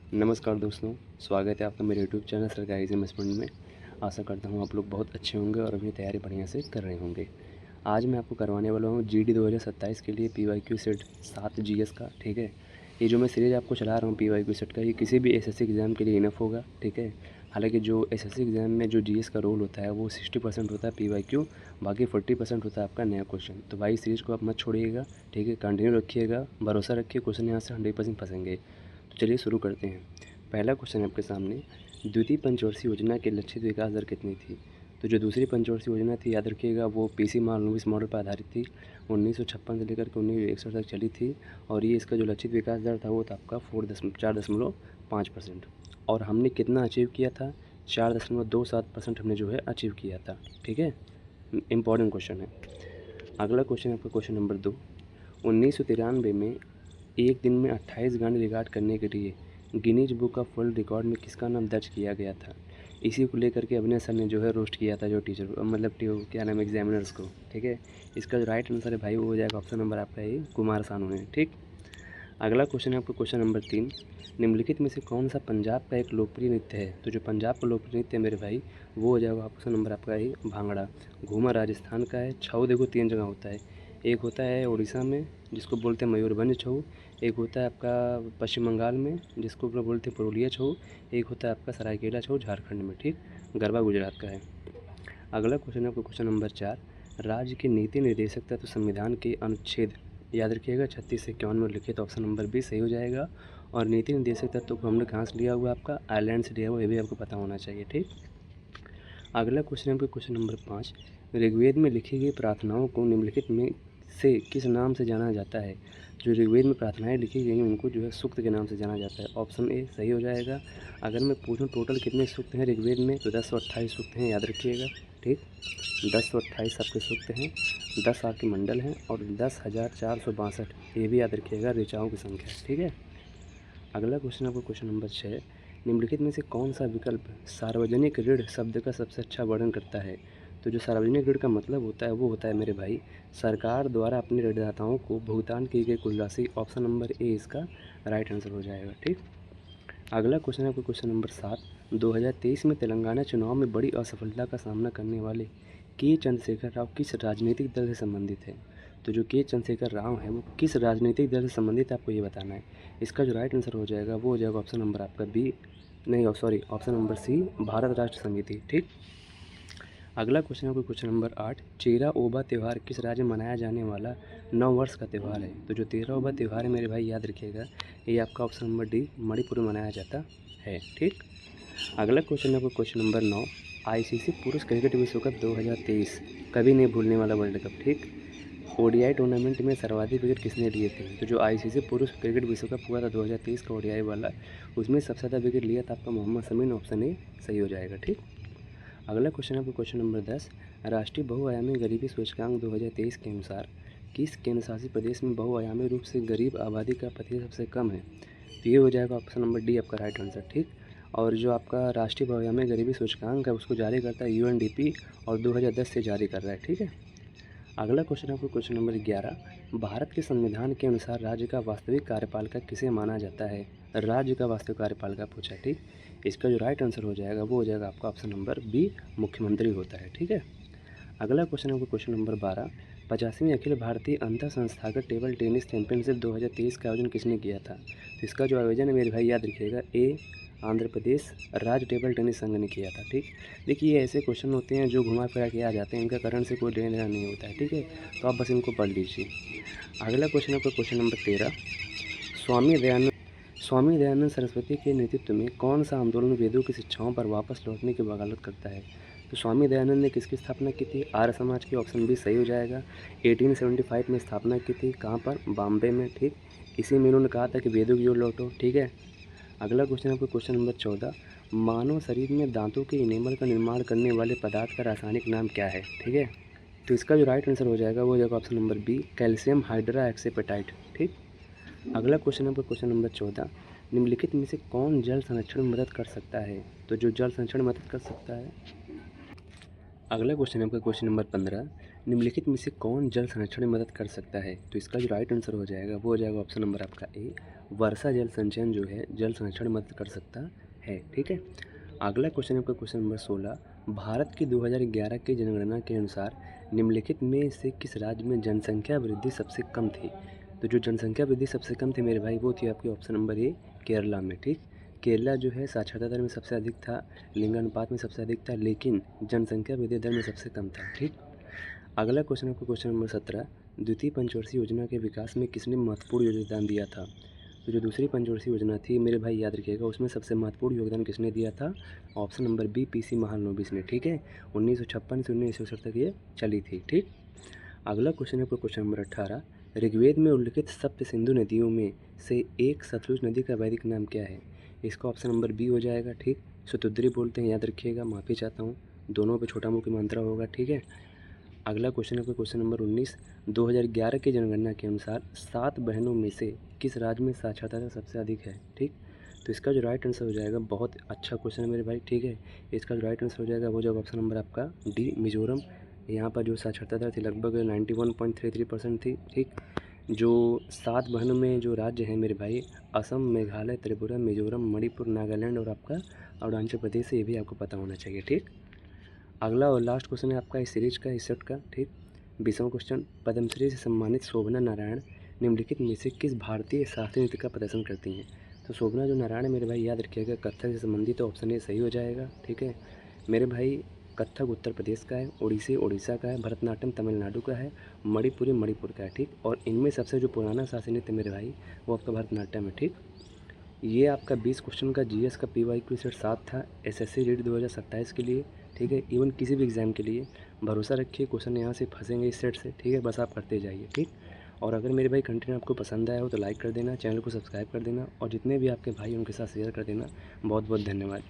नमस्कार दोस्तों, स्वागत है आपका मेरे यूट्यूब चैनल सरकारी इन्वेस्टमेंट में। आशा करता हूँ आप लोग बहुत अच्छे होंगे और अपनी तैयारी बढ़िया से कर रहे होंगे। आज मैं आपको करवाने वाला हूँ जीडी 2027 के लिए पीवाईक्यू सेट 7 जीएस का। ठीक है, ये जो मैं सीरीज़ आपको चला रहा हूँ पीवाईक्यू सेट का, ये किसी भी एसएससी एग्ज़ाम के लिए इनफ होगा। ठीक है, हालांकि जो एसएससी एग्ज़ाम में जो जीएस का रोल होता है वो 60% होता है पीवाईक्यू, बाकी 40% होता है आपका नया क्वेश्चन। तो भाई सीरीज़ को आप मत छोड़िएगा। ठीक है, कंटिन्यू रखिएगा, भरोसा रखिए, क्वेश्चन यहाँ से 100% फंसेंगे। तो चलिए शुरू करते हैं। पहला क्वेश्चन है आपके सामने, द्वितीय पंचवर्षीय योजना की लक्षित विकास दर कितनी थी? तो जो दूसरी पंचवर्षीय योजना थी, याद रखिएगा, वो पीसी महालनोबिस मॉडल पर आधारित थी। 1956 से लेकर के 1961 तक चली थी और ये इसका जो लक्षित विकास दर था वो था आपका 4.5%। और हमने कितना अचीव किया था? 4.27% हमने जो है अचीव किया था। ठीक है, इंपॉर्टेंट क्वेश्चन है। अगला क्वेश्चन है आपका क्वेश्चन नंबर 2। 1993 में एक दिन में 28 गाने रिकॉर्ड करने के लिए Guinness book of world record में किसका नाम दर्ज किया गया था? इसी को लेकर के अभिनय सर ने जो है रोस्ट किया था, जो टीचर मतलब क्या नाम एग्जामिनर्स को। ठीक है, इसका जो राइट आंसर है भाई वो हो जाएगा ऑप्शन नंबर आपका ये कुमार सानू है। ठीक, अगला क्वेश्चन है आपका क्वेश्चन नंबर 3। निम्नलिखित में से कौन सा पंजाब का एक लोकप्रिय नृत्य है? तो जो पंजाब का लोकप्रिय नृत्य है मेरे भाई वो हो जाएगा ऑप्शन नंबर आपका ये भांगड़ा। घूमर राजस्थान का है। छऊ देखो 3 जगह होता है, एक होता है उड़ीसा में जिसको बोलते हैं मयूरभंज छऊ, एक होता है आपका पश्चिम बंगाल में जिसको बोलते हैं पुरुलिया छऊ, एक होता है आपका सरायकेला छऊ झारखंड में। ठीक, गरबा गुजरात का है। अगला क्वेश्चन है आपका क्वेश्चन नंबर 4। राज्य के नीति निर्देशक तत्व संविधान के अनुच्छेद, याद रखिएगा, 36 से 51 में लिखित, ऑप्शन नंबर बी सही हो जाएगा। और नीति निर्देशक तत्व को हमने कहाँ से लिया हुआ? आपका आयरलैंड से लिया हुआ, ये भी आपको पता होना चाहिए। ठीक, अगला क्वेश्चन है आपका क्वेश्चन नंबर 5। ऋग्वेद में लिखी गई प्रार्थनाओं को निम्नलिखित में से किस नाम से जाना जाता है? जो ऋग्वेद में प्रार्थनाएं लिखी गई हैं उनको जो है सूक्त के नाम से जाना जाता है। ऑप्शन ए सही हो जाएगा। अगर मैं पूछूं टोटल कितने सूक्त हैं ऋग्वेद में, तो 1028 सूक्त हैं, याद रखिएगा। ठीक, 1028 आपके सूक्त हैं, 10 आपके मंडल हैं और 10,462 ये भी याद रखिएगा ऋचाओं की संख्या। ठीक है, अगला क्वेश्चन आपको क्वेश्चन नंबर 6। निम्नलिखित में से कौन सा विकल्प सार्वजनिक ऋण शब्द का सबसे अच्छा वर्णन करता है? तो जो सार्वजनिक ऋण का मतलब होता है वो होता है मेरे भाई सरकार द्वारा अपने ऋणदाताओं को भुगतान की गई कुल राशि। ऑप्शन नंबर ए इसका राइट आंसर हो जाएगा। ठीक, अगला क्वेश्चन है आपका क्वेश्चन नंबर 7। 2023 में तेलंगाना चुनाव में बड़ी असफलता का सामना करने वाले के चंद्रशेखर राव किस राजनीतिक दल से संबंधित है? तो जो के चंद्रशेखर राव है वो किस राजनीतिक दल से संबंधित है आपको ये बताना है। इसका जो राइट आंसर हो जाएगा वो हो जाएगा ऑप्शन नंबर आपका बी, नहीं sorry, option number c, Bharat Rashtra Samiti. ठीक, अगला क्वेश्चन है क्वेश्चन नंबर 8। चेरा ओबा त्यौहार किस राज्य में मनाया जाने वाला नव वर्ष का त्यौहार है? तो जो तेरह ओबा त्यौहार है मेरे भाई याद रखिएगा ये आपका ऑप्शन नंबर डी मणिपुर में मनाया जाता है। ठीक, अगला क्वेश्चन है आपका क्वेश्चन नंबर 9। आईसीसी पुरुष क्रिकेट विश्व कप 2023 कभी नहीं भूलने वाला वर्ल्ड कप। ठीक, ओडीआई टूर्नामेंट में सर्वाधिक विकेट किसने लिए थे? तो जो आईसीसी पुरुष क्रिकेट विश्व कप हुआ था 2023 का ओडीआई वाला, उसमें सबसे ज़्यादा विकेट लिया था आपका मोहम्मद शमी, ऑप्शन ए सही हो जाएगा। ठीक, अगला क्वेश्चन है आपका क्वेश्चन नंबर 10। राष्ट्रीय बहुआयामी गरीबी सूचकांक 2023 के अनुसार किस केंद्र शासित प्रदेश में बहुआयामी रूप से गरीब आबादी का प्रतिशत सबसे कम है? तो ये हो जाएगा ऑप्शन नंबर डी आपका राइट आंसर। ठीक, और जो आपका राष्ट्रीय बहुआयामी गरीबी सूचकांक है उसको जारी करता है यूएनडीपी और 2010 से जारी कर रहा है। ठीक है, अगला क्वेश्चन आपको क्वेश्चन नंबर 11। भारत के संविधान के अनुसार राज्य का वास्तविक कार्यपालिका किसे माना जाता है? राज्य का वास्तविक कार्यपालिका पूछा है। ठीक, इसका जो राइट आंसर हो जाएगा वो हो जाएगा आपका ऑप्शन नंबर बी मुख्यमंत्री होता है। ठीक है, अगला क्वेश्चन आपको क्वेश्चन नंबर 12। 50वीं अखिल भारतीय अंतर संस्थागत टेबल टेनिस चैंपियनशिप 2023 का आयोजन किसने किया था? तो इसका जो आयोजन है मेरे भाई याद रखिएगा ए आंध्र प्रदेश राज्य टेबल टेनिस संघ ने किया था। ठीक, देखिए ये ऐसे क्वेश्चन होते हैं जो घुमा फिरा के आ जाते हैं, इनका करंट से कोई लेना देना नहीं होता है। ठीक है, तो आप बस इनको पढ़ लीजिए। अगला क्वेश्चन आपका क्वेश्चन नंबर 13। स्वामी दयानंद स्वामी दयानंद सरस्वती के नेतृत्व में कौन सा आंदोलन वेदों की शिक्षाओं पर वापस लौटने की वकालत करता है? तो स्वामी दयानंद ने किसकी स्थापना की थी? आर्य समाज की, ऑप्शन बी सही हो जाएगा। 1875 में स्थापना की थी, कहाँ पर? बॉम्बे में। ठीक, इसी में उन्होंने कहा था कि वेदों की ओर लौटो। ठीक है, अगला क्वेश्चन आपको क्वेश्चन नंबर 14। मानव शरीर में दांतों के इनेमल का निर्माण करने वाले पदार्थ का रासायनिक नाम क्या है? ठीक है, तो इसका जो राइट आंसर हो जाएगा वो हो जाएगा option number b calcium hydroxyapatite. ठीक, अगला क्वेश्चन आपका क्वेश्चन नंबर 14। निम्नलिखित में से कौन जल संरक्षण में मदद कर सकता है? तो जो जल संरक्षण में मदद कर सकता है, अगला क्वेश्चन है आपका क्वेश्चन नंबर 15। निम्नलिखित में से कौन जल संरक्षण में मदद कर सकता है? तो इसका जो राइट आंसर हो जाएगा वो हो जाएगा ऑप्शन नंबर आपका ए, वर्षा जल संचयन जो है जल संरक्षण में मदद कर सकता है। ठीक है। अगला क्वेश्चन आपका क्वेश्चन नंबर 16, भारत की 2011 की जनगणना के अनुसार निम्नलिखित में से किस राज्य में जनसंख्या वृद्धि सबसे कम थी? तो जो जनसंख्या वृद्धि सबसे कम थी मेरे भाई वो थी आपकी ऑप्शन नंबर ए, केरला में। ठीक, केरला जो है साक्षरता दर में सबसे अधिक था, लिंगानुपात में सबसे अधिक था, लेकिन जनसंख्या वृद्धि दर में सबसे कम था। ठीक। अगला क्वेश्चन आपका क्वेश्चन नंबर 17, द्वितीय पंचवर्षीय योजना के विकास में किसने महत्वपूर्ण योगदान दिया था? तो जो दूसरी पंचवर्षीय योजना थी मेरे भाई याद रखिएगा, उसमें सबसे महत्वपूर्ण योगदान किसने दिया था? Option number b, PC Mahalanobis ने। ठीक है। 1956 से 1961 तक ये चली थी। ठीक। अगला क्वेश्चन है आपका क्वेश्चन नंबर 18, ऋग्वेद में उल्लिखित सप्त सिंधु नदियों में से एक सतलुज नदी का वैदिक नाम क्या है? इसका ऑप्शन नंबर बी हो जाएगा। ठीक, शतुद्री बोलते हैं, याद रखिएगा, माफ़ी चाहता हूँ, दोनों पे छोटा मुँह की मात्रा होगा। ठीक है। अगला क्वेश्चन है आपका क्वेश्चन नंबर 19, 2011 की जनगणना के अनुसार 7 बहनों में से किस राज्य में साक्षरता दर सबसे अधिक है? ठीक, तो इसका जो राइट आंसर हो जाएगा, बहुत अच्छा क्वेश्चन है मेरे भाई। ठीक है। इसका जो राइट आंसर हो जाएगा वो जाएगा ऑप्शन नंबर आपका डी, मिजोरम। यहाँ पर जो साक्षरता दर थी लगभग 91.33% थी। ठीक, जो 7 बहनों में जो राज्य हैं मेरे भाई, असम, मेघालय, त्रिपुरा, मिजोरम, मणिपुर, नागालैंड और आपका अरुणाचल प्रदेश है, ये भी आपको पता होना चाहिए। ठीक। अगला और लास्ट क्वेश्चन है आपका इस सीरीज का, इस सेट का। ठीक, 20वां क्वेश्चन, पद्मश्री से सम्मानित शोभना नारायण निम्नलिखित में से किस भारतीय शास्त्रीय नृत्य का प्रदर्शन करती हैं? तो शोभना जो नारायण है मेरे भाई याद रखिएगा, कथक से संबंधित, तो ऑप्शन ए सही हो जाएगा। ठीक है मेरे भाई, कथक उत्तर प्रदेश का है, ओडिसी उड़ीसा का है, भरतनाट्यम तमिलनाडु का है, मणिपुरी मणिपुर का है। ठीक, और इनमें सबसे जो पुराना शास्त्रीय नृत्य मेरे भाई वो आपका भरतनाट्यम है। ठीक, ये आपका 20 क्वेश्चन का जीएस का PYQ सेट 7 था एसएससी रीड 2027 के लिए। ठीक है, इवन किसी भी एग्ज़ाम के लिए भरोसा रखिए, क्वेश्चन यहाँ से फंसेंगे इस सेट से। ठीक है, बस आप करते जाइए। ठीक, और अगर मेरे भाई कंटेंट आपको पसंद आया हो तो लाइक कर देना, चैनल को सब्सक्राइब कर देना, और जितने भी आपके भाई उनके साथ शेयर कर देना। बहुत बहुत धन्यवाद।